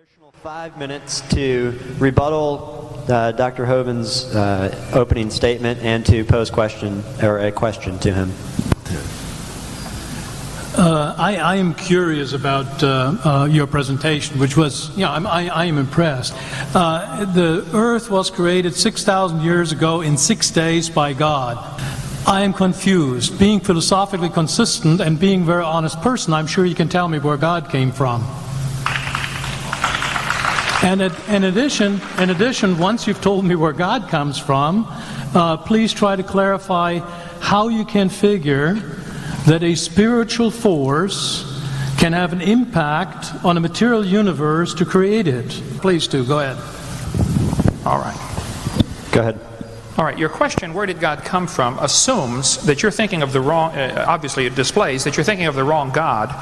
additional 5 minutes to rebuttal Dr. Hovind's opening statement and to pose a question to him. I am curious about your presentation, which was, I am impressed. The earth was created 6,000 years ago in 6 days by God. I am confused. Being philosophically consistent and being a very honest person, I'm sure you can tell me where God came from. And in addition, once you've told me where God comes from, please try to clarify how you can figure that a spiritual force can have an impact on a material universe to create it. Please do. Go ahead. All right. Go ahead. All right, your question, where did God come from, assumes that you're thinking of the wrong, obviously it displays that you're thinking of the wrong God,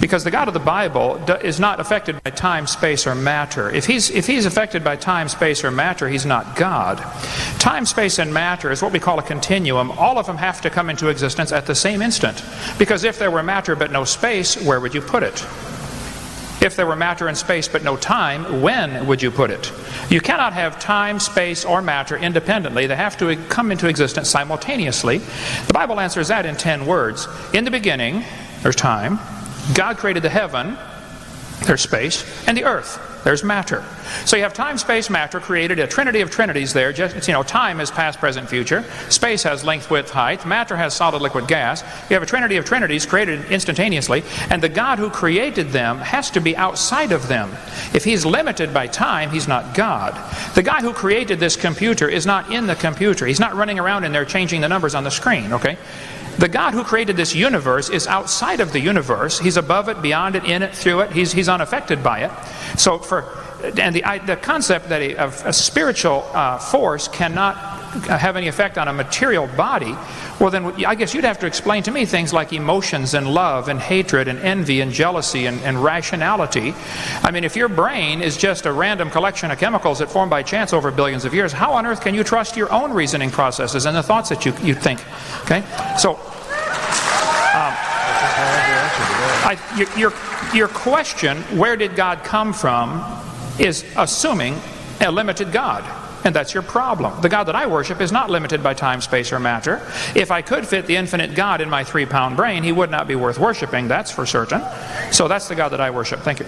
because the God of the Bible is not affected by time, space, or matter. If he's affected by time, space, or matter, he's not God. Time, space, and matter is what we call a continuum. All of them have to come into existence at the same instant, because if there were matter but no space, where would you put it? If there were matter and space but no time, when would you put it? You cannot have time, space, or matter independently. They have to come into existence simultaneously. The Bible answers that in 10 words. In the beginning, there's time. God created the heaven, there's space, and the earth, there's matter. So you have time, space, matter, created a trinity of trinities there. Time is past, present, future. Space has length, width, height. Matter has solid, liquid, gas. You have a trinity of trinities created instantaneously, and the God who created them has to be outside of them. If he's limited by time, he's not God. The guy who created this computer is not in the computer. He's not running around in there changing the numbers on the screen, okay? The God who created this universe is outside of the universe. He's above it, beyond it, in it, through it. He's unaffected by it. So the concept that a spiritual force cannot have any effect on a material body, well then I guess you'd have to explain to me things like emotions and love and hatred and envy and jealousy and rationality. I mean, if your brain is just a random collection of chemicals that formed by chance over billions of years, how on earth can you trust your own reasoning processes and the thoughts that you think? Okay, so your question, where did God come from, is assuming a limited God. And that's your problem. The God that I worship is not limited by time, space, or matter. If I could fit the infinite God in my 3-pound brain, he would not be worth worshiping, that's for certain. So that's the God that I worship. Thank you.